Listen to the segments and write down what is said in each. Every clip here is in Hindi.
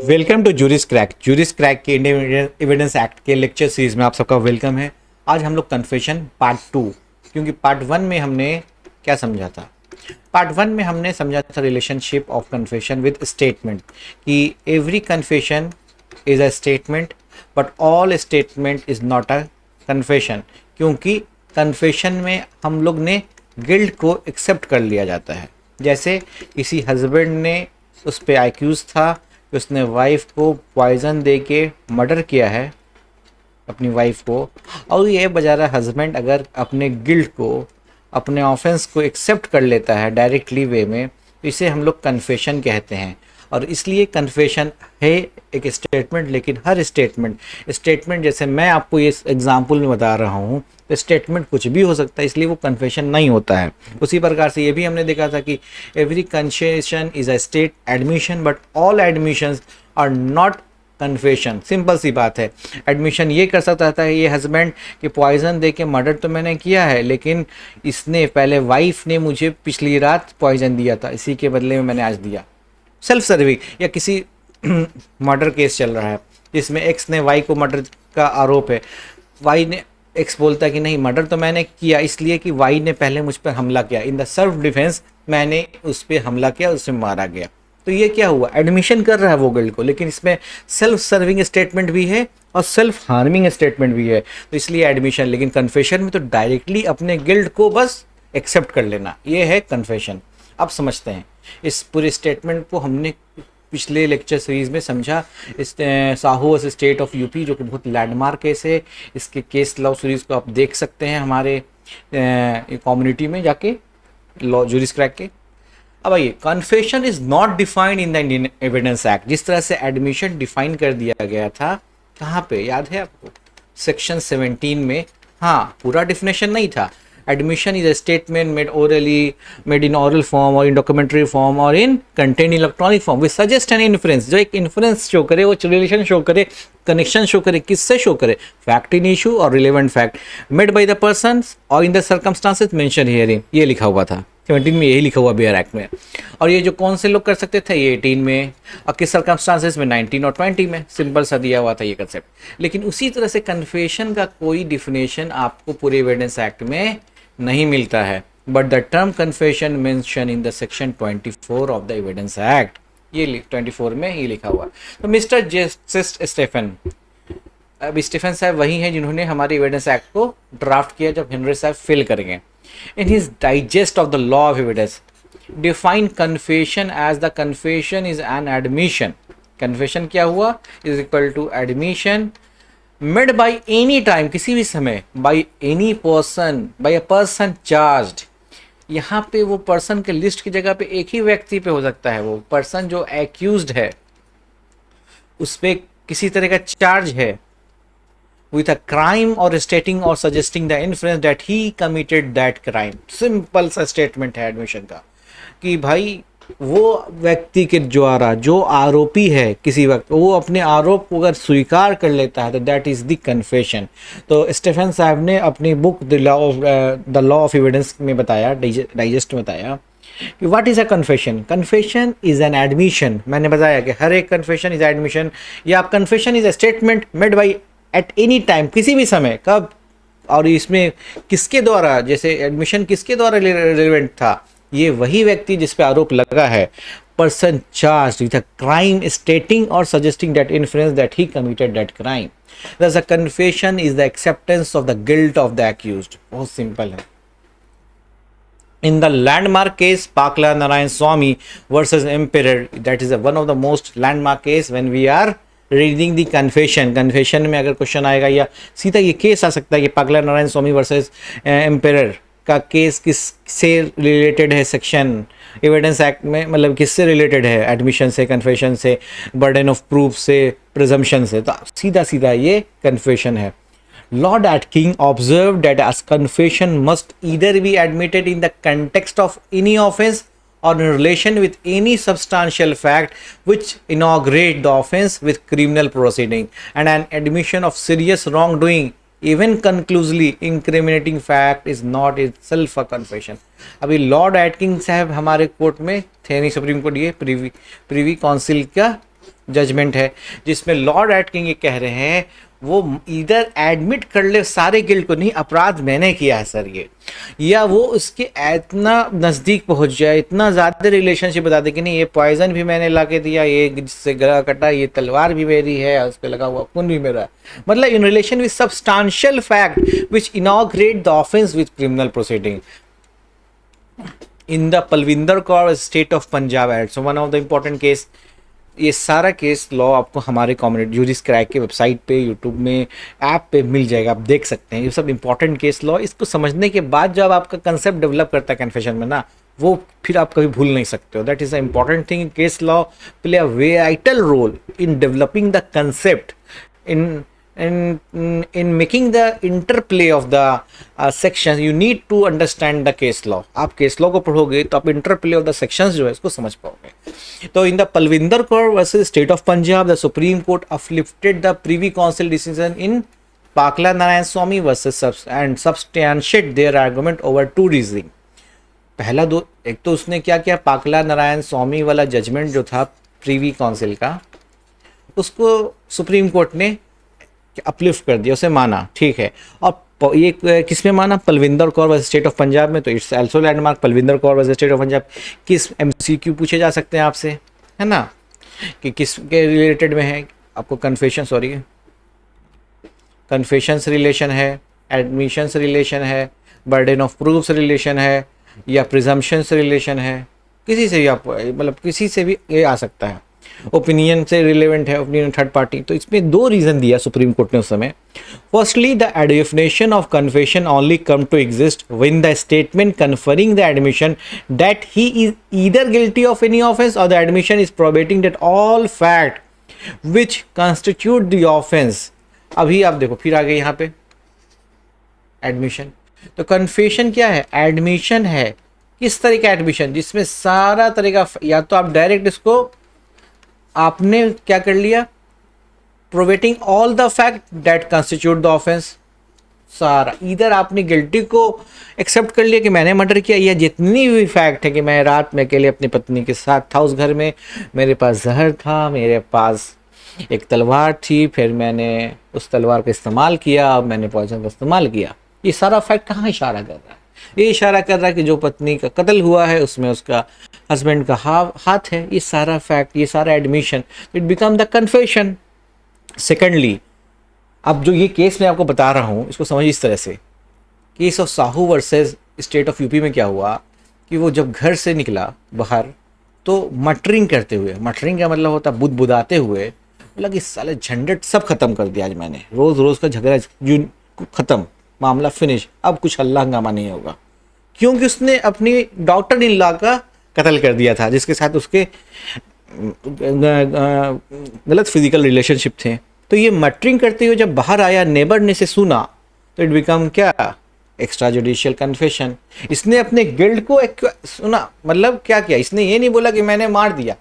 वेलकम टू जूरिस क्रैक के इंडियन एविडेंस एक्ट के लेक्चर सीरीज में आप सबका वेलकम है। आज हम लोग कन्फेशन पार्ट 2, क्योंकि पार्ट 1 में हमने क्या समझा था? पार्ट 1 में हमने समझा था relationship of confession with statement, कि every confession is a statement but all statement is not a confession, क्योंकि कन्फेशन में हम लोग ने गिल्ट को एक्सेप्ट कर लिया जाता है। जैसे किसी हस्बैंड ने उस पर एक्यूज था कि उसने वाइफ को पॉइजन दे के मर्डर किया है अपनी वाइफ को, और ये बेचारा हस्बैंड अगर अपने गिल्ट को, अपने ऑफेंस को एक्सेप्ट कर लेता है डायरेक्टली वे में, तो इसे हम लोग कन्फेशन कहते हैं। और इसलिए कन्फेशन है एक स्टेटमेंट, लेकिन हर स्टेटमेंट जैसे मैं आपको ये एग्जांपल में बता रहा हूँ, तो स्टेटमेंट कुछ भी हो सकता है, इसलिए वो कन्फेशन नहीं होता है। उसी प्रकार से ये भी हमने देखा था कि every confession is a state admission but all admissions are not confession. Simple सी बात है। एडमिशन ये कर सकता था ये हस्बैंड कि पॉइजन दे के मर्डर तो मैंने किया है, लेकिन इसने पहले वाइफ ने मुझे पिछली रात पॉइजन दिया था, इसी के बदले में मैंने आज दिया। Self serving. या किसी मर्डर केस चल रहा है जिसमें एक्स ने वाई को मर्डर का आरोप है, वाई ने एक्स बोलता है कि नहीं मर्डर तो मैंने किया इसलिए कि वाई ने पहले मुझ पर हमला किया, इन द सेल्फ डिफेंस मैंने उस पर हमला किया, उसे मारा गया। तो ये क्या हुआ? एडमिशन कर रहा है वो गिल्ट को, लेकिन इसमें सेल्फ सर्विंग स्टेटमेंट भी है और सेल्फ हार्मिंग स्टेटमेंट भी है, तो इसलिए एडमिशन। लेकिन कन्फेशन में तो डायरेक्टली अपने गिल्ट को बस एक्सेप्ट कर लेना, ये है कन्फेशन। अब समझते हैं इस पूरे स्टेटमेंट को। हमने पिछले लेक्चर सीरीज में समझा इस Sahu versus state of UP, जो कि बहुत लैंडमार्क केस है। इसके केस लॉ सीरीज को आप देख सकते हैं हमारे कम्युनिटी में जाके, लॉ जूरिस क्रैक के। अब आइए, confession is not defined in the Indian evidence act. जिस तरह से एडमिशन डिफाइन कर दिया गया था, कहाँ पे याद है आपको? सेक्शन 17 में। हाँ, पूरा डिफिनेशन नहीं था। Admission is a statement made in oral form or in documentary form or in contained electronic form which suggest an inference, जो एक inference शो करे, वो रिलेशन शो करे, कनेक्शन शो करे। किससे शो करे? फैक्ट इन इशू और relevant fact made by the person और in the circumstances mention hearing. ये लिखा हुआ था 17 में, यही लिखा हुआ बियर एक्ट में। और ये जो कौन से लोग कर सकते थे? ये 18 में, और किस सर्कमस्टांसेस में? 19 और 20 में। सिंपल सा दिया हुआ था ये कंसेप्ट। लेकिन उसी तरह से कन्फेशन का कोई डिफिनेशन आपको पूरे एविडेंस एक्ट में नहीं मिलता है। But the term confession mention in the section 24 of the evidence act, ये 24 में ये लिखा हुआ। तो मिस्टर जस्टिस स्टेफन, अब स्टीफन साहब वही हैं जिन्होंने हमारे एविडेंस एक्ट को ड्राफ्ट किया जब हेनरी साहब फेल कर गए। In his digest of the law of evidence define confession as the confession is an admission. Confession क्या हुआ? Is equal to admission made by any time, किसी भी समय, by any person, by a person charged. यहाँ पे वो पर्सन के लिस्ट की जगह पे एक ही व्यक्ति पे हो सकता है। वो पर्सन जो एक्यूज्ड है उस पर किसी तरह का चार्ज है with a crime or stating or suggesting the inference that he committed that crime। Simple सा स्टेटमेंट है एडमिशन का, कि भाई वो व्यक्ति के द्वारा जो आरोपी है किसी वक्त, वो अपने आरोप को अगर स्वीकार कर लेता है तो दैट इज द कन्फेशन। तो स्टीफन साहब ने अपनी book the law of evidence में बताया, डाइजेस्ट में बताया कि what is a confession. Confession is an admission. मैंने बताया कि हर एक कन्फेशन इज एडमिशन, या आप confession is a statement made by at any time, किसी भी समय, कब, और इसमें किसके द्वारा, जैसे एडमिशन किसके द्वारा रिलेवेंट था? ये वही व्यक्ति जिस पे आरोप लगा है, person charged with a crime stating और suggesting that influence that he committed that crime. thus a confession is the acceptance of the guilt of the accused। बहुत सिंपल है। In the landmark case Pakla Narayan Swamy versus Emperor, that is one of the most landmark case when we are reading the confession में अगर क्वेश्चन आएगा या सीधा ये केस आ सकता है कि पाकला नारायण स्वामी वर्सेस एम्पेरर का केस किससे रिलेटेड है सेक्शन एविडेंस एक्ट में, मतलब किससे रिलेटेड है? एडमिशन से, कन्फेशन से, बर्डन ऑफ प्रूफ से, प्रिजम्पशन से। तो सीधा सीधा ये कन्फेशन है। Lord Atkin observe that as confession must either be admitted in the context of any offense or in relation with any substantial fact which inaugurate the offense with criminal proceeding, and an admission of serious wrongdoing even conclusively incriminating fact is not itself a confession। अभी लॉर्ड एटकिंग साहब हमारे कोर्ट में थे, नहीं सुप्रीम कोर्ट, ये प्रीवी काउंसिल का जजमेंट है, जिसमें लॉर्ड एटकिंग ये कह रहे हैं वो इधर एडमिट कर ले सारे गिल्ट को, नहीं अपराध मैंने किया है सर ये, या वो उसके इतना नज़दीक पहुंच जाए, इतना ज़्यादा रिलेशनशिप बता दे कि नहीं ये पॉइजन भी मैंने ला के दिया, ये जिससे गला कटा ये तलवार भी मेरी है, उस पर लगा हुआ खून भी मेरा है, मतलब in relation with substantial fact which inaugurate the offence with criminal proceeding in the Palvinder Kaur state of Punjab at. So one of the important case, ये सारा केस लॉ आपको हमारे कम्युनिटी ज्यूरिस क्रैक के वेबसाइट पे, यूट्यूब में, ऐप पे मिल जाएगा, आप देख सकते हैं। ये सब इंपॉर्टेंट केस लॉ, इसको समझने के बाद जब आपका कंसेप्ट डेवलप करता है कन्फेशन में ना, वो फिर आप कभी भूल नहीं सकते हो। That is the important thing. Case law play a vital role in developing the concept, in making the interplay of the sections. You need to understand the case law. आप केस लॉ को पढ़ोगे तो आप इंटरप्ले ऑफ द सेक्शंस जो है इसको समझ पाओगे। तो in the Palvinder Kaur versus state of Punjab, the Supreme Court uplifted the Privy Council decision in Pakala Narayana Swami versus and substantiate their argument over two reasoning. पहला दो, एक तो उसने क्या किया, पाकला नारायण स्वामी वाला जजमेंट जो था प्रीवी काउंसिल का, उसको सुप्रीम कोर्ट ने अपलिफ्ट कर दिया, उसे माना, ठीक है। और ये किस में माना, Palwinder Kaur versus state of Punjab में। तो it's also landmark, Palwinder Kaur versus state of Punjab. किस एमसीक्यू पूछे जा सकते हैं आपसे, है ना, कि किसके रिलेटेड में है, आपको कन्फेशंस रिलेशन है, एडमिशंस रिलेशन है, बर्डन ऑफ प्रूफ्स रिलेशन है, या प्रिजम्पशंस रिलेशन है, किसी से भी आप मतलब किसी से भी ये आ सकता है। ओपिनियन से रिलेवेंट है, ओपिनियन थर्ड पार्टी। तो इसमें दो रीजन दिया सुप्रीम कोर्ट ने उस समय। Firstly, the definition of confession only come to exist when the statement conferring the admission that he is either guilty of any offence और the admission is probating that all fact which constitute the offence. अभी आप देखो फिर आगे यहाँ पे एडमिशन, तो कन्फेशन क्या है, एडमिशन है। किस तरह का एडमिशन, जिसमें सारा तरह का, या तो आप डायरेक्ट इसको आपने क्या कर लिया, probating all the fact that constitute the offence, सारा, इधर आपने गिल्टी को एक्सेप्ट कर लिया कि मैंने मर्डर किया, या जितनी भी फैक्ट है कि मैं रात में अकेले अपनी पत्नी के साथ था उस घर में, मेरे पास जहर था, मेरे पास एक तलवार थी, फिर मैंने उस तलवार का इस्तेमाल किया, मैंने पॉइजन का इस्तेमाल किया। ये सारा फैक्ट कहाँ इशारा कर रहा है, ये इशारा कर रहा है कि जो पत्नी का कत्ल हुआ है उसमें उसका हस्बैंड का हाथ है। ये सारा फैक्ट, ये सारा admission, it become the confession. Secondly, अब जो ये केस मैं आपको बता रहा हूँ इसको समझिए इस तरह से। Case of Sahu versus state of UP में क्या हुआ कि वो जब घर से निकला बाहर तो मटरिंग करते हुए, मटरिंग का मतलब होता है बुदबुदाते हुए, बोला कि साले झंझट सब खत्म कर दिया आज मैंने, रोज़ रोज़ का झगड़ा खत्म, मामला फिनिश, अब कुछ हल्ला हंगामा नहीं होगा। क्योंकि उसने अपनी डॉक्टर इन लॉ का कत्ल कर दिया था जिसके साथ उसके गलत फिजिकल रिलेशनशिप थे। तो ये मटरिंग करते हुए जब बाहर आया, नेबर ने से सुना, तो इट बिकम क्या, एक्स्ट्रा जुडिशियल कन्फेशन। इसने अपने गिल्ट को सुना, मतलब क्या किया, इसने ये नहीं बोला कि मैंने मार दिया,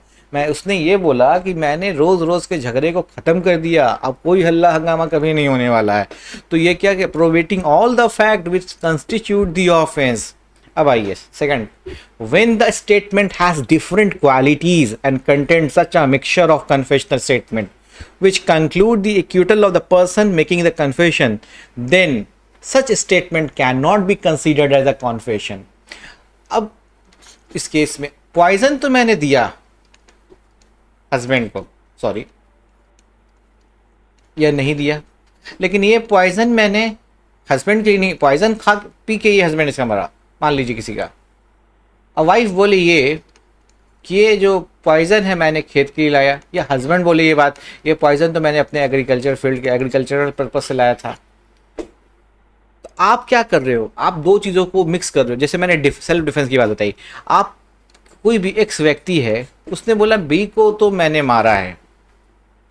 उसने ये बोला कि मैंने रोज रोज के झगड़े को खत्म कर दिया, अब कोई हल्ला हंगामा कभी नहीं होने वाला है। तो ये क्या कि probating all the fact which constitute the offence. अब आइए second, when the statement has different qualities and content such a mixture of confessional statement which conclude the acquittal of the person making the confession, then such statement cannot be considered as a confession. अब इस केस में पॉइजन तो मैंने दिया हस्बैंड को, सॉरी, या नहीं दिया, लेकिन ये पॉइजन मैंने हस्बैंड के लिए नहीं, पॉइजन खा पी के ये हस्बैंड इसका मरा, मान लीजिए किसी का। अब वाइफ बोले ये कि ये जो पॉइजन है मैंने खेत के लिए लाया, या हस्बैंड बोले ये बात, ये पॉइजन तो मैंने अपने एग्रीकल्चर फील्ड के एग्रीकल्चरल पर्पज से लाया था। तो आप क्या कर रहे हो, आप दो चीज़ों को मिक्स कर रहे हो। जैसे मैंने सेल्फ डिफेंस की बात बताई, आप कोई भी एक्स व्यक्ति है, उसने बोला बी को तो मैंने मारा है,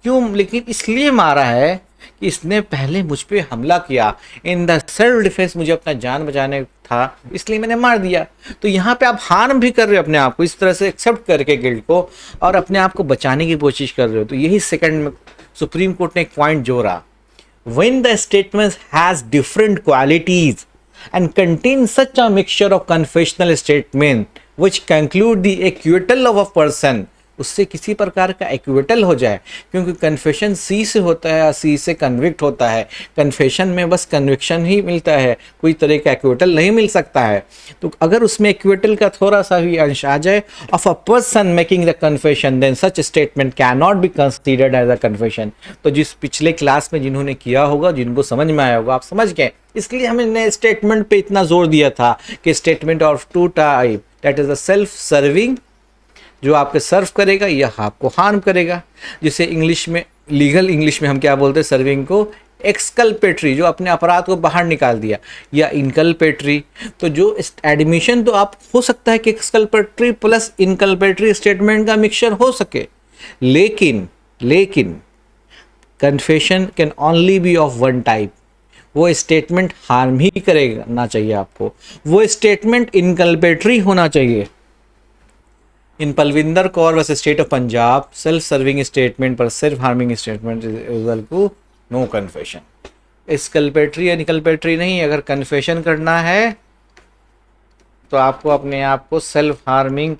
क्यों, लेकिन इसलिए मारा है कि इसने पहले मुझ पे हमला किया, इन द सेल्फ डिफेंस, मुझे अपना जान बचाने था इसलिए मैंने मार दिया। तो यहाँ पे आप हार्म भी कर रहे हो अपने आप को, इस तरह से एक्सेप्ट करके गिल्ट को, और अपने आप को बचाने की कोशिश कर रहे हो। तो यही सेकंड में सुप्रीम कोर्ट ने एक पॉइंट जोड़ा, when the statement has different qualities and contain such a mixture of confessional statement which conclude the acquittal of a person उससे किसी प्रकार का एक्विटल हो जाए, क्योंकि कन्फेशन सी से होता है, सी से कन्विक्ट होता है। कन्फेशन में बस कन्विक्शन ही मिलता है, कोई तरह का एक्विटल नहीं मिल सकता है। तो अगर उसमें एक्विटल का थोड़ा सा भी अंश आ जाए of a person making the confession, then such statement can not be considered as a confession. तो जिस पिछले क्लास में जिन्होंने किया होगा, जिनको समझ में आया होगा, आप समझ गए। इसलिए हमने स्टेटमेंट पे इतना जोर दिया था कि statement of two type, that is the self serving, जो आपके सर्व करेगा या आपको हार्म करेगा, जिसे इंग्लिश में, लीगल इंग्लिश में हम क्या बोलते हैं सर्विंग को, एक्सकल्पेटरी, जो अपने अपराध को बाहर निकाल दिया, या इनकल्पेटरी। तो जो एडमिशन तो आप हो सकता है कि एक्सकल्पेटरी प्लस इनकल्पेटरी स्टेटमेंट का मिक्सचर हो सके, लेकिन confession can only be of one type. वो स्टेटमेंट हार्म ही करेगा ना चाहिए आपको, वो स्टेटमेंट इनकल्पेटरी होना चाहिए। In Palvinder Kaur versus state of Punjab, self serving statement पर self harming statement is equal to no confession. Exculpatory या निकल्पेटरी नहीं, अगर कन्फेशन करना है तो आपको अपने आप को सेल्फ हार्मिंग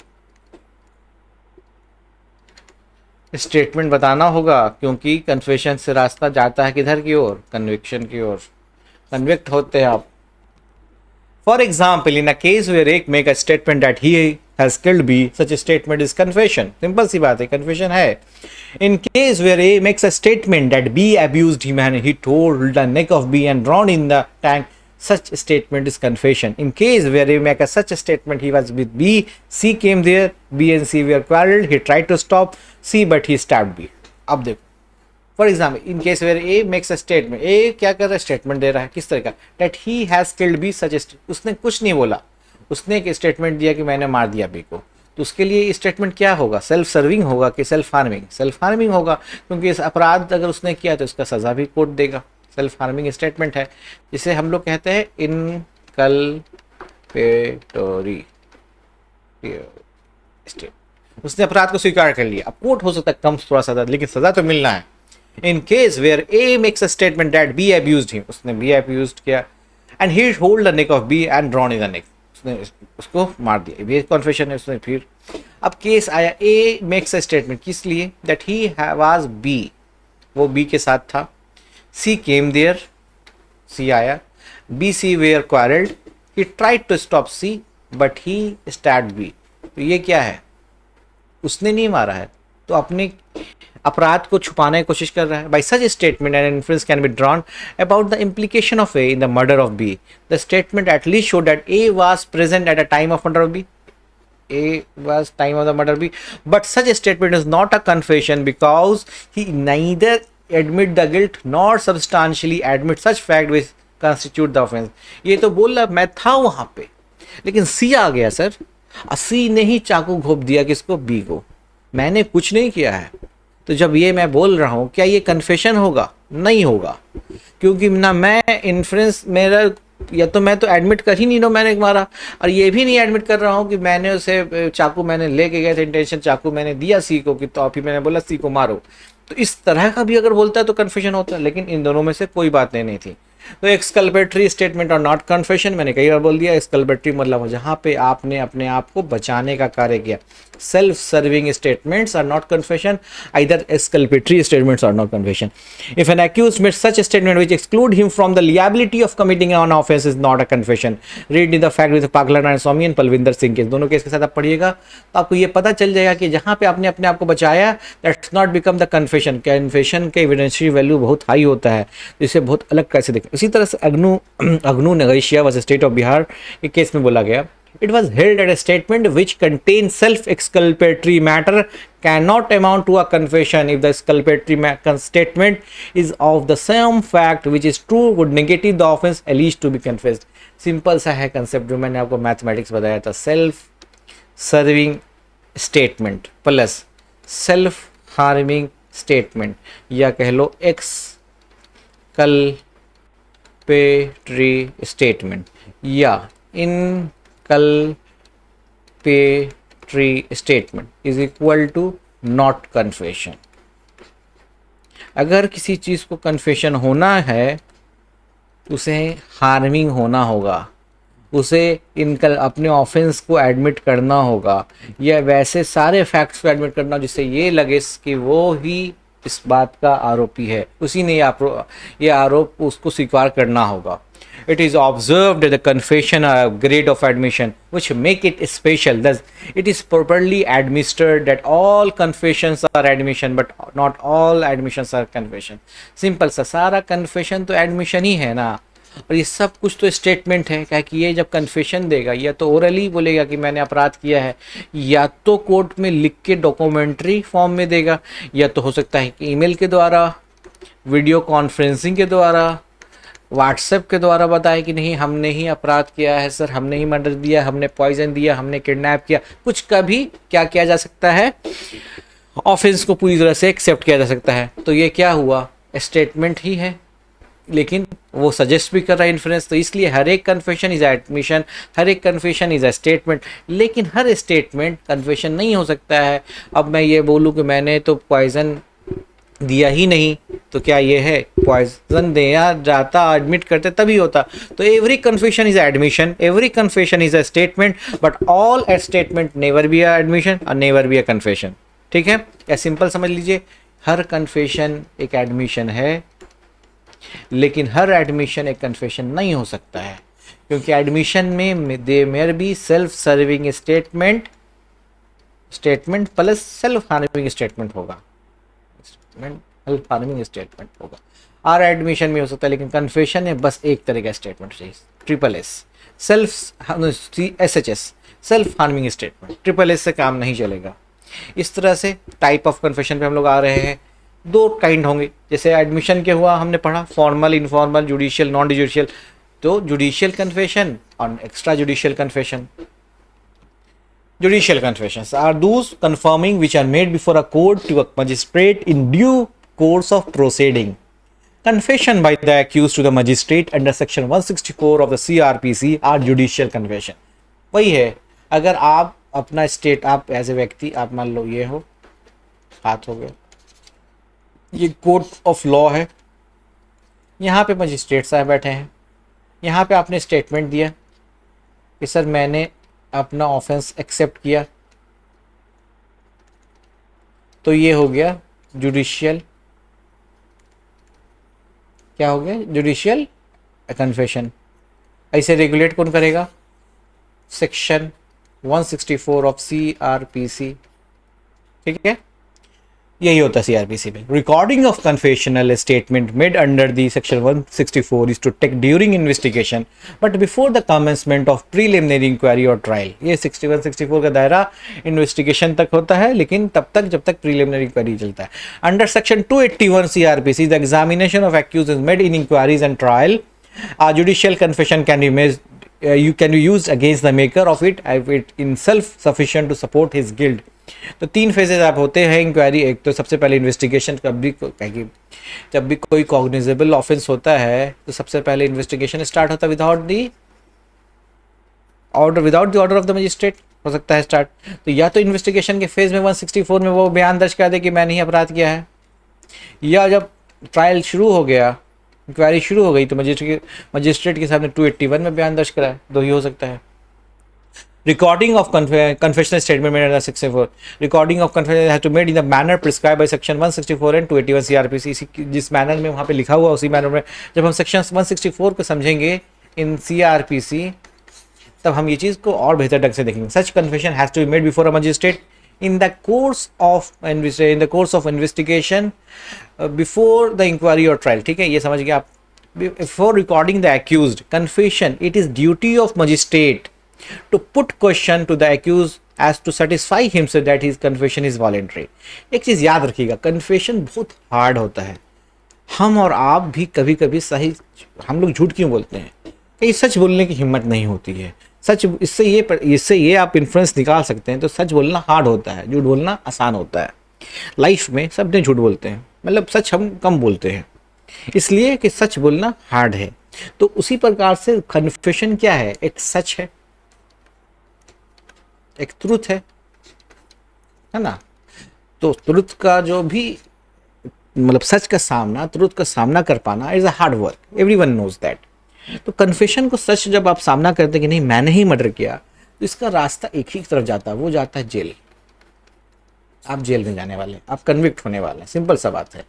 स्टेटमेंट बताना होगा, क्योंकि कन्फेशन से रास्ता जाता है किधर की ओर, कन्विक्शन की ओर, कन्विक्ट होते हैं आप। For example, in a case where A make a statement that he has killed B, such a statement is confession. Simple सी बात है, confession है. In case where A makes a statement that B abused him and he told the neck of B and drowned in the tank, such a statement is confession. In case where A make such a statement, he was with B, C came there, B and C were quarreled, he tried to stop C but he stabbed B. अब देखो, for example, in case where A makes a statement, A क्या कर रहा है, स्टेटमेंट दे रहा है, किस तरह का, that he has killed B, such, उसने कुछ नहीं बोला, उसने एक स्टेटमेंट दिया कि मैंने मार दिया बी को। तो उसके लिए स्टेटमेंट क्या होगा, सेल्फ सर्विंग होगा कि सेल्फ हार्मिंग? सेल्फ हार्मिंग होगा, क्योंकि इस अपराध अगर उसने किया तो इसका सज़ा भी कोर्ट देगा। सेल्फ हार्मिंग स्टेटमेंट है, जिसे हम लोग कहते हैं इनकल्पेटरी स्टेट। उसने अपराध को स्वीकार कर लिया, अब कोर्ट हो सकता है कम थोड़ा सज़ा, लेकिन सज़ा तो मिलना है। In case where A makes a statement that B abused him, उसने बी अब्यूज्ड किया, and he hold the neck of B and drawn in the neck, उसने उसको मार दिया, ये कॉन्फेशन है उसने। फिर अब केस आया, ए मेक्स अ स्टेटमेंट, किस लिए, दैट ही वाज बी, वो बी के साथ था, सी केम देयर, सी आया, B C were quarrelled, he tried to stop C but he stabbed B. तो ये क्या है, उसने नहीं मारा है, तो अपने अपराध को छुपाने की कोशिश कर रहा है। By such statement an inference can be drawn about the implication of A in the murder of B. The statement atleast show that A was present at a time of murder of B, A was time of the murder B, but such a statement is not a confession because he neither admit the guilt nor substantially admit such fact which constitute the offense. ये तो बोल रहा मैं था वहां पे, लेकिन सी आ गया सर, सी ने ही चाकू घोंप दिया किसको, बी को, मैंने कुछ नहीं किया है। तो जब ये मैं बोल रहा हूँ, क्या ये कन्फेशन होगा? नहीं होगा, क्योंकि ना मैं इन्फ्रेंस, मेरा या तो मैं तो एडमिट कर ही नहीं रहा मैंने मारा, और ये भी नहीं एडमिट कर रहा हूँ कि मैंने उसे चाकू मैंने लेके गए थे, इंटेंशन चाकू मैंने दिया सी को कि तो अभी मैंने बोला सी को मारो। तो इस तरह का भी अगर बोलता है तो कन्फेशन होता है, लेकिन इन दोनों में से कोई बात नहीं थी। तो एक्सकल्पेटरी स्टेटमेंट और नॉट कन्फेशन, मैंने कई बार बोल दिया, एक्सकल्पेटरी मतलब जहाँ पे आपने अपने आप को बचाने का कार्य किया। Self serving statements are not confession, either exculpatory statements are not confession. If an accused made such a statement which exclude him from the liability of committing an offense is not a confession. Read the fact with Pakla Swami and Palvinder Singh case, दोनों केस के साथ आप पढ़िएगा तो आपको ये पता चल जाएगा कि जहाँ पे आपने अपने आप को बचाया, that's not become the confession. Confession के एविडेंशियल वैल्यू बहुत हाई होता है, इसे बहुत अलग कैसे देखें। इसी तरह से Agnu Nagesia versus state of Bihar के केस में बोला गया, it was held that a statement which contains self-exculpatory matter cannot amount to a confession if the exculpatory statement is of the same fact which is true would negative the offense alleged to be confessed. सिंपल सा है कंसेप्ट जो मैंने आपको मैथमेटिक्स बताया था, self serving statement plus self harming statement, या कह लो एक्सकल्पेटरी स्टेटमेंट या inculpatory statement is equal to not confession. अगर किसी चीज़ को कन्फेशन होना है उसे हार्मिंग होना होगा, उसे अपने ऑफेंस को एडमिट करना होगा, या वैसे सारे फैक्ट्स को एडमिट करना जिससे ये लगे कि वो ही इस बात का आरोपी है, उसी ने ये आरोप उसको स्वीकार करना होगा. It is observed the confession a grade of admission which make it special. Thus, it is properly administered that all confessions are admission, but not all admissions are confession. Simple सा सारा confession तो admission ही है ना, और ये सब कुछ तो स्टेटमेंट है. क्या कि ये जब कन्फेशन देगा या तो ओरली बोलेगा कि मैंने अपराध किया है, या तो कोर्ट में लिख के डॉक्यूमेंट्री फॉर्म में देगा, या तो हो सकता है कि ईमेल के द्वारा, वीडियो कॉन्फ्रेंसिंग के द्वारा, व्हाट्सएप के द्वारा बताए कि नहीं हमने ही अपराध किया है सर, हमने ही मर्डर दिया, हमने पॉइजन दिया, हमने किडनैप किया. कुछ का भी क्या किया जा सकता है, ऑफेंस को पूरी तरह से एक्सेप्ट किया जा सकता है. तो ये क्या हुआ, स्टेटमेंट ही है, लेकिन वो सजेस्ट भी कर रहा है इन्फ्लुएंस. तो इसलिए हर एक कन्फेशन इज एडमिशन, हर एक कन्फेशन इज अ स्टेटमेंट, लेकिन हर स्टेटमेंट कन्फेशन नहीं हो सकता है. अब मैं ये बोलूँ कि मैंने तो पॉइजन दिया ही नहीं, तो क्या ये है पॉइजन दिया जाता, एडमिट करते तभी होता. तो every confession is admission, every confession is a statement, but all A statement never be a admission और नेवर बी अ कन्फेशन. ठीक है, या सिंपल समझ लीजिए, हर कन्फेशन एक एडमिशन है, लेकिन हर एडमिशन एक कन्फेशन नहीं हो सकता है, क्योंकि एडमिशन में they may be self serving statement, statement plus self harming statement होगा, सेल्फ हार्मिंग स्टेटमेंट होगा. और एडमिशन में हो सकता है, लेकिन कन्फेशन में बस एक तरह का स्टेटमेंट चाहिए, triple S, self SHS, self harming statement. Triple S से काम नहीं चलेगा. इस तरह से टाइप ऑफ कन्फेशन पे हम लोग आ रहे हैं. दो काइंड होंगे, जैसे एडमिशन के हुआ हमने पढ़ा, formal, informal, judicial, non judicial. तो जुडिशियल कन्फेशन और extra judicial confession. Judicial confessions are those confirming which are made before a court to a magistrate in due course of proceeding. Confession by the accused to the magistrate under section 164 of the CRPC are judicial confession. वही है, अगर आप अपना स्टेट, आप एज ए व्यक्ति, आप मान लो ये हो, हाथ हो गया, ये कोर्ट ऑफ लॉ है, यहाँ पे मजिस्ट्रेट साहब बैठे हैं, यहाँ पे आपने स्टेटमेंट दिया कि सर मैंने अपना ऑफेंस एक्सेप्ट किया, तो ये हो गया जुडिशियल, क्या हो गया, जुडिशियल कन्फेशन. ऐसे रेगुलेट कौन करेगा, सेक्शन 164 ऑफ CRPC. ठीक है, यही होता है CRPC में. Recording of confessional statement made under the section 164 is to take during investigation but before the commencement of preliminary inquiry और ट्रायल. ये 61-64 का दायरा इन्वेस्टिगेशन तक होता है, लेकिन तब तक जब तक प्रीलिमिनरी इंक्वायरी चलता है. Under section 281 CRPC the examination of accused is made in inquiries and trial. A judicial confession can be made, can be used against the maker of it if it in self sufficient to support his guilt. तो 3 फेजेज आप होते हैं इंक्वायरी. एक तो सबसे पहले इन्वेस्टिगेशन, जब भी कोई कॉग्निजेबल ऑफेंस होता है तो सबसे पहले इन्वेस्टिगेशन स्टार्ट होता है without the order of the magistrate हो सकता है स्टार्ट. तो या तो इन्वेस्टिगेशन के फेज में 164 में वो बयान दर्ज कर दे कि मैंने ही अपराध किया है, या जब ट्रायल शुरू हो गया, इंक्वायरी शुरू हो गई, तो मजिस्ट्रेट के सामने 281 में बयान दर्ज कराए. दो ही हो सकता है. Recording of confessional statement made under 64. Recording of confession has to be made in the manner prescribed by section 164 and 281 CRPC. जिस मैनर में वहाँ पे लिखा हुआ उसी मैनर में. जब हम सेक्शन 164 को समझेंगे इन CRPC, तब हम ये चीज़ को और बेहतर ढंग से देखेंगे. Such confession has to be made before a magistrate in the course of investigation, before the inquiry or trial. ठीक है, ये समझ गए आप. Before recording the accused confession, it is duty of magistrate to put question to the accused as to satisfy himself that his confession is voluntary. एक चीज़ याद रखिएगा, कन्फेशन बहुत हार्ड होता है. हम और आप भी कभी कभी सही, हम लोग झूठ क्यों बोलते हैं, कहीं सच बोलने की हिम्मत नहीं होती है. सच इससे ये आप इन्फ्लुएंस निकाल सकते हैं. तो सच बोलना हार्ड होता है, झूठ बोलना आसान होता है. लाइफ में सब ने झूठ बोलते हैं, मतलब सच हम कम बोलते हैं, इसलिए कि सच बोलना हार्ड है. तो उसी प्रकार से कन्फेशन क्या है, एक सच है, एक ट्रुथ है ना. तो ट्रुथ का जो भी मतलब सच का सामना, ट्रुथ का सामना कर पाना is a hard work. Everyone knows that. तो कन्फेशन को सच जब आप सामना करते हैं कि नहीं मैंने ही मर्डर किया, तो इसका रास्ता एक ही तरफ जाता है, वो जाता है जेल। आप जेल में जाने वाले, आप कन्विक्ट होने वाले हैं, सिंपल सा बात है।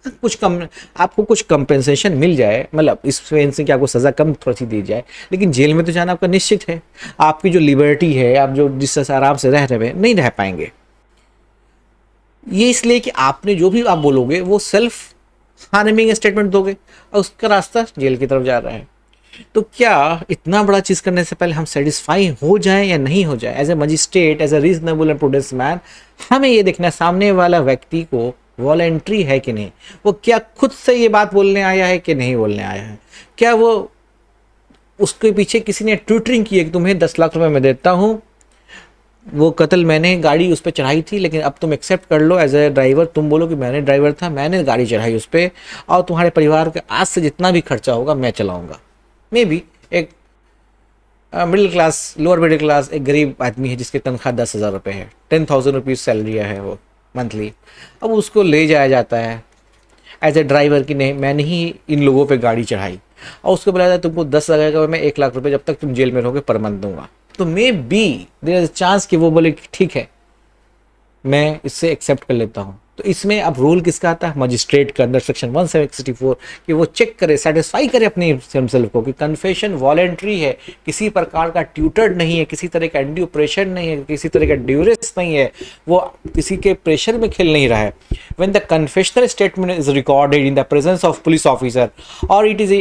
कुछ कम आपको कुछ कंपेंसेशन मिल जाए, मतलब इस सेंस से कि आपको सज़ा कम थोड़ी सी दी जाए, लेकिन जेल में तो जाना आपका निश्चित है। आपकी जो लिबर्टी है, आप जो जिस आराम से रह रहे हैं, नहीं रह पाएंगे। ये इसलिए कि आपने जो भी आप बोलोगे वो सेल्फ हार्मिंग स्टेटमेंट दोगे, और उसका रास्ता जेल की तरफ जा रहा है। तो क्या इतना बड़ा चीज़ करने से पहले हम सेटिस्फाई हो जाए या नहीं हो जाए, as a magistrate, as a reasonable and prudence man, हमें ये देखना है सामने वाला व्यक्ति को वॉलेंट्री है कि नहीं, वो क्या खुद से ये बात बोलने आया है कि नहीं बोलने आया है, क्या वो उसके पीछे किसी ने ट्विटरिंग की है कि तुम्हें 10 लाख रुपए मैं देता हूँ, वो कत्ल मैंने गाड़ी उस पर चढ़ाई थी, लेकिन अब तुम एक्सेप्ट कर लो एज ए ड्राइवर, तुम बोलो कि मैंने ड्राइवर था, मैंने गाड़ी चढ़ाई उस पर, और तुम्हारे परिवार के आज से जितना भी खर्चा होगा मैं चलाऊंगा। मे बी एक middle class, lower middle class, एक गरीब आदमी है जिसकी तनख्वाह 10,000 रुपये है, 10,000 रुपीज़ सैलरी है वो मंथली। अब उसको ले जाया जाता है एज ए ड्राइवर कि नहीं मैंने ही इन लोगों पे गाड़ी चढ़ाई, और उसको बोला जाता है तुमको 10,000 का मैं 1 लाख रुपए जब तक तुम जेल में रहोगे पर मंथ दूंगा। तो maybe there is chance कि वो बोले कि ठीक है मैं इससे एक्सेप्ट कर लेता हूँ। तो इसमें अब रोल किसका आता है, मजिस्ट्रेट का, अंडर सेक्शन 164, कि वो चेक करे, सेटिस्फाई करे अपने हिमसेल्फ को कि कन्फेशन वॉलेंट्री है, किसी प्रकार का ट्यूटर्ड नहीं है, किसी तरह का एंड्यू प्रेशर नहीं है, किसी तरह का ड्यूरेस नहीं है, वो किसी के प्रेशर में खेल नहीं रहा है। When the confessional statement is recorded in the presence of police officer और इट इज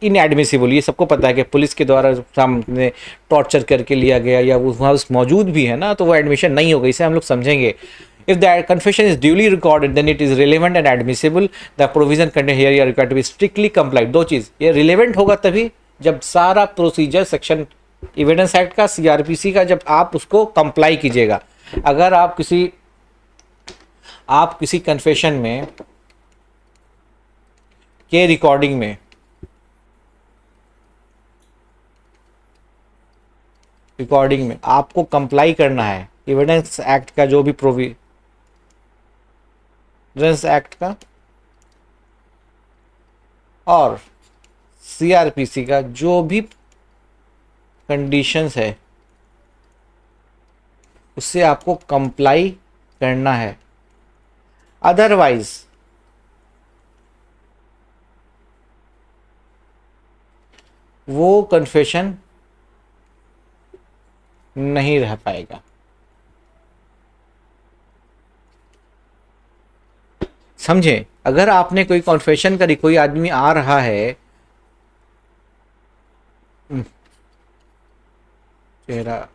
इनएडमिसिबल, ये सबको पता है कि पुलिस के द्वारा सामने टॉर्चर करके लिया गया या वो वहाँ मौजूद भी है ना, तो वो एडमिशन नहीं होगा, इसे हम लोग समझेंगे। If the confession is duly recorded, then it is relevant and admissible. The provision contained here are required to be strictly complied. दो चीज़, ये relevant होगा तभी जब सारा प्रोसीजर सेक्शन एविडेंस एक्ट का, सीआरपीसी का, जब आप उसको कंप्लाई कीजिएगा। अगर आप किसी कन्फेशन में के रिकॉर्डिंग में आपको कंप्लाई करना है एविडेंस एक्ट का, जो भी एविडेंस एक्ट का और सीआरपीसी का जो भी कंडीशंस है, उससे आपको कंप्लाई करना है। अदरवाइज वो कन्फेशन नहीं रह पाएगा। समझे, अगर आपने कोई कॉन्फेशन करी, कोई आदमी आ रहा है, चेहरा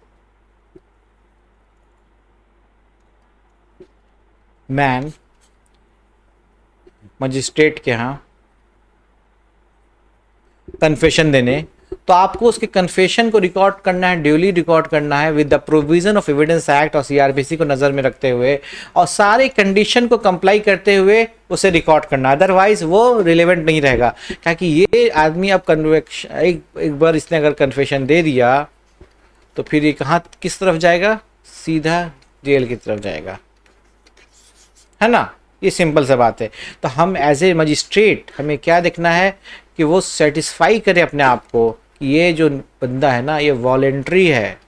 मैन मजिस्ट्रेट के यहाँ कन्फेशन देने, तो आपको उसके कन्फेशन को रिकॉर्ड करना है, ड्यूली रिकॉर्ड करना है with the provision of evidence act और सीआरपीसी को नज़र में रखते हुए, और सारे कंडीशन को कंप्लाई करते हुए उसे रिकॉर्ड करना। अदरवाइज वो रिलेवेंट नहीं रहेगा, क्योंकि ये आदमी अब कन्वेक्शन एक बार इसने अगर कन्फेशन दे दिया तो फिर ये कहाँ किस तरफ जाएगा, सीधा जेल की तरफ जाएगा, है ना। ये सिंपल सा बात है। तो हम एज ए मजिस्ट्रेट हमें क्या देखना है कि वो सेटिस्फाई करे अपने आप को कि ये जो बंदा है ना ये वॉलेंट्री है,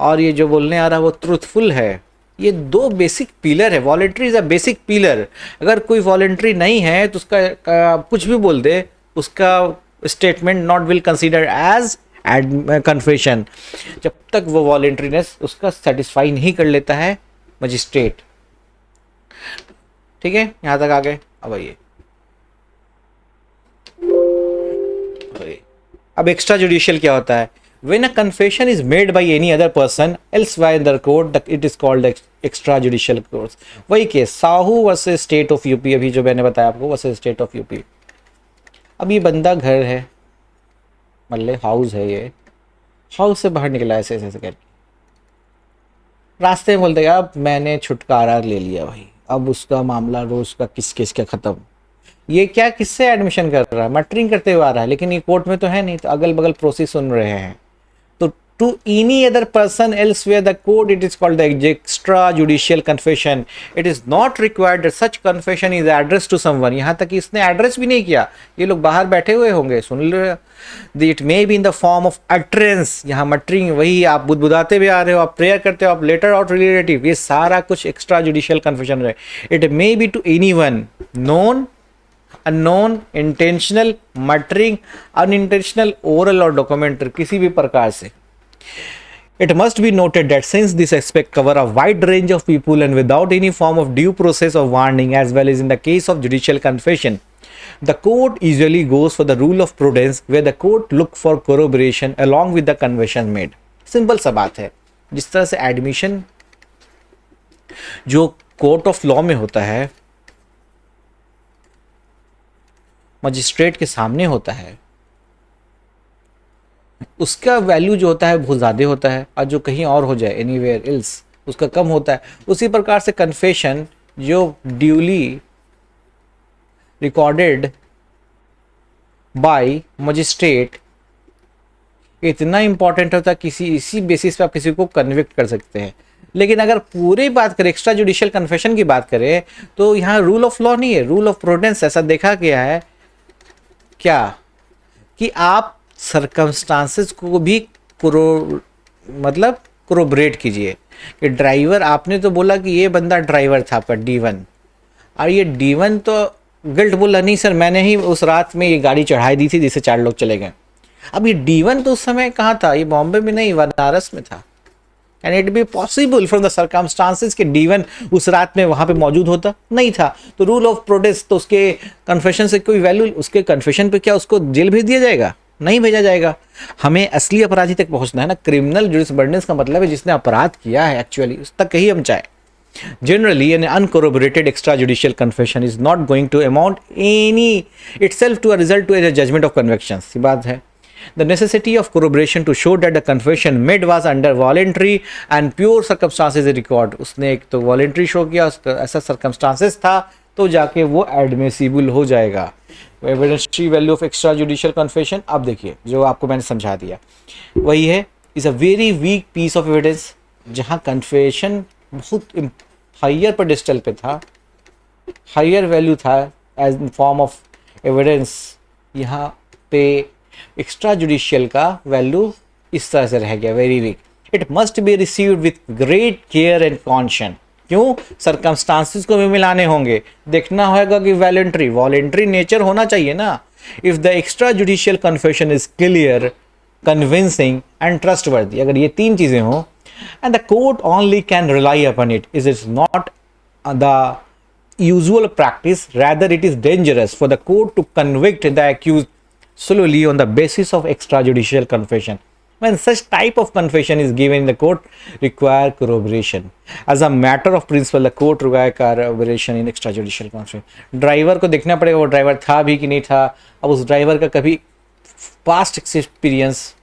और ये जो बोलने आ रहा है वो ट्रूथफुल है। ये दो बेसिक पिलर है, voluntary is a basic pillar. अगर कोई वॉलेंट्री नहीं है तो उसका कुछ भी बोल दे, उसका statement not will consider as confession, जब तक वो वॉलेंट्रीनेस उसका सेटिस्फाई नहीं कर लेता है मजिस्ट्रेट। ठीक है, यहाँ तक आ गए। अब आइए, अब एक्स्ट्रा जुडिशियल क्या होता है। When a confession is made by any other person elsewhere in the court, it is called extra judicial course। वही case Sahu versus state of UP, अभी जो मैंने बताया आपको, वर्सेस स्टेट ऑफ यूपी। अब ये बंदा घर है, मतलब हाउस है, ये हाउस से बाहर निकला ऐसे ऐसे करके, रास्ते में बोलते हैं अब मैंने छुटकारा ले लिया भाई, अब उसका मामला रोज का किस का खत्म। ये क्या किससे एडमिशन कर रहा है, मर्डरिंग करते हुए आ रहा है, लेकिन ये कोर्ट में तो है नहीं, तो अगल बगल प्रोसेस सुन रहे हैं। तो to any other person elsewhere the court, it is called the extrajudicial confession. It is not required that such confession is addressed to someone. यहाँ तक कि इसने एड्रेस भी नहीं किया, ये लोग बाहर बैठे हुए होंगे, सुन लो। It may be in the form of utterance, यहाँ मटरिंग, वही आप बुदबुदाते भी आ रहे हो, आप प्रेयर करते हो, आप लेटर आउट रिलेटिव, ये सारा कुछ एक्स्ट्रा जुडिशियल कन्फेशन है। It may be to anyone, known, unknown, intentional, muttering, unintentional, oral और डॉक्यूमेंट्री, किसी भी प्रकार से। It must be noted that since this aspect cover a wide range of people and without any form of due process of warning, as well as in the case of judicial confession, the court usually goes for the rule of prudence, where the court look for corroboration along with the confession made. Simple सा बात है। जिस तरह से एडमिशन जो कोर्ट ऑफ लॉ में होता है, मजिस्ट्रेट के सामने होता है, उसका वैल्यू जो होता है बहुत ज़्यादा होता है, और जो कहीं और हो जाए एनीवेयर एल्स उसका कम होता है। उसी प्रकार से कन्फेशन जो ड्यूली रिकॉर्डेड बाय मजिस्ट्रेट इतना इंपॉर्टेंट होता है, किसी इसी बेसिस पे आप किसी को कन्विक्ट कर सकते हैं। लेकिन अगर पूरी बात करें, एक्स्ट्रा जुडिशियल कन्फेशन की बात करें, तो यहाँ रूल ऑफ लॉ नहीं है, रूल ऑफ प्रूडेंस। ऐसा देखा गया है क्या कि आप सर्कमस्टांसेस को भी कोरोबरेट कीजिए कि ड्राइवर, आपने तो बोला कि ये बंदा ड्राइवर था आपका D1, और ये D1 तो गिल्ट बोला नहीं सर, मैंने ही उस रात में ये गाड़ी चढ़ाई दी थी जिससे 4 लोग चले गए। अब ये D1 तो उस समय कहाँ था? ये बॉम्बे में नहीं, बनारस में था। Can it be possible from the circumstances कि D1 उस रात में वहाँ पे मौजूद होता? नहीं था। तो रूल ऑफ प्रोटेस्ट, तो उसके कन्फेशन से कोई वैल्यू, उसके कन्फेशन पे क्या उसको जेल भेज दिया जाएगा? नहीं भेजा जाएगा। हमें असली अपराधी तक पहुंचना है ना। क्रिमिनल जुरिस्प्रूडेंस का मतलब है जिसने अपराध किया है एक्चुअली, उस तक ही हम चाहे। Generally, an uncorroborated extrajudicial confession is not going to amount any itself to a result to a judgment of conviction. सी बात है। The necessity of corroboration to show that the confession made was under voluntary and pure circumstances record. उसने एक तो voluntary शो किया, ऐसा circumstances था, तो जाके वो admissible हो जाएगा। Evidentiary value of extra judicial confession, अब देखिए जो आपको मैंने समझा दिया वही है। Is a very weak piece of evidence, जहाँ कन्फेशन बहुत हाइयर पेडेस्टल पे था, हाइयर वैल्यू था एज फॉर्म ऑफ एविडेंस, यहाँ पे एक्स्ट्रा जुडिशियल का वैल्यू इस तरह से रह गया, very weak. It must be received with great care and caution. क्यों? सर्कमस्टांसेस को भी मिलाने होंगे, देखना होगा कि वॉलेंट्री नेचर होना चाहिए ना। If the extra judicial confession is clear, convincing and trustworthy, अगर ये 3 चीजें हों, and the court only can rely upon it, is is not the usual practice, rather it is dangerous for the court to convict the accused solely on the basis of extrajudicial confession. When such type of confession is given in the court, require corroboration. As a matter of principle, the court require corroboration in extrajudicial confession. Driver को देखना पड़ेगा वो ड्राइवर था भी कि नहीं था। अब उस ड्राइवर का कभी past experience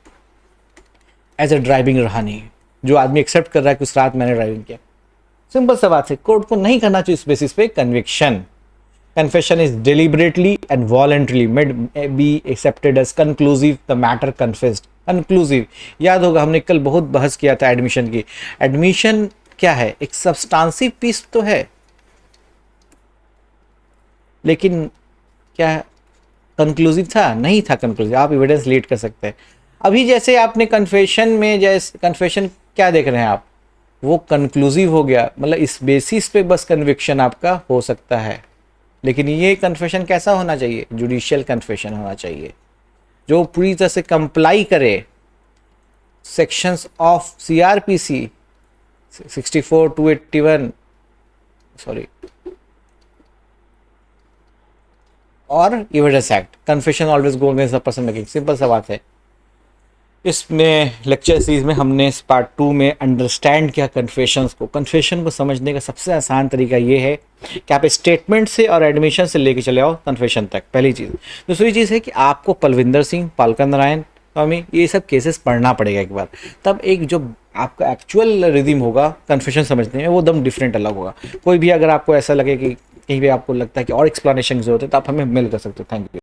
as a driving रहा नहीं, जो आदमी एक्सेप्ट कर रहा है कि उस रात मैंने ड्राइविंग किया। सिंपल सा बात है, कोर्ट को नहीं करना चाहिए इस बेसिस पे conviction. Confession is deliberately and voluntarily may be accepted as conclusive the matter confessed. Conclusive, याद होगा हमने कल बहुत बहस किया था एडमिशन की। एडमिशन क्या है? एक सब्सटेंसिव पीस तो है, लेकिन क्या कंक्लूसिव था? नहीं था कंक्लूसिव। आप एविडेंस लीड कर सकते हैं। अभी जैसे आपने कन्फेशन में, जैसे कन्फेशन क्या देख रहे हैं आप, वो कंक्लूसिव हो गया, मतलब इस बेसिस पे बस कन्विक्शन आपका हो सकता है। लेकिन ये कन्फेशन कैसा होना चाहिए? जुडिशियल कन्फेशन होना चाहिए, जो पूरी तरह से कंप्लाई करे सेक्शंस ऑफ CRPC 64, 281 और evidence act. Confession always go against the person making. Simple सा बात है। इसमें लेक्चर सीरीज में हमने इस पार्ट 2 में अंडरस्टैंड किया कन्फेशन को समझने का सबसे आसान तरीका ये है कि आप स्टेटमेंट से और एडमिशन से लेके चले आओ कन्फेशन तक, पहली चीज़। दूसरी चीज़ है कि आपको पलविंदर सिंह, पालका नारायण स्वामी, ये सब केसेस पढ़ना पड़ेगा एक बार, तब एक जो आपका एक्चुअल रिदम होगा कन्फेशन समझने में, वो दम डिफरेंट अलग होगा। कोई भी अगर आपको ऐसा लगे कि कहीं भी आपको लगता है कि और एक्सप्लेनेशन की जरूरत है, तो आप हमें मेल कर सकते हो। Thank you.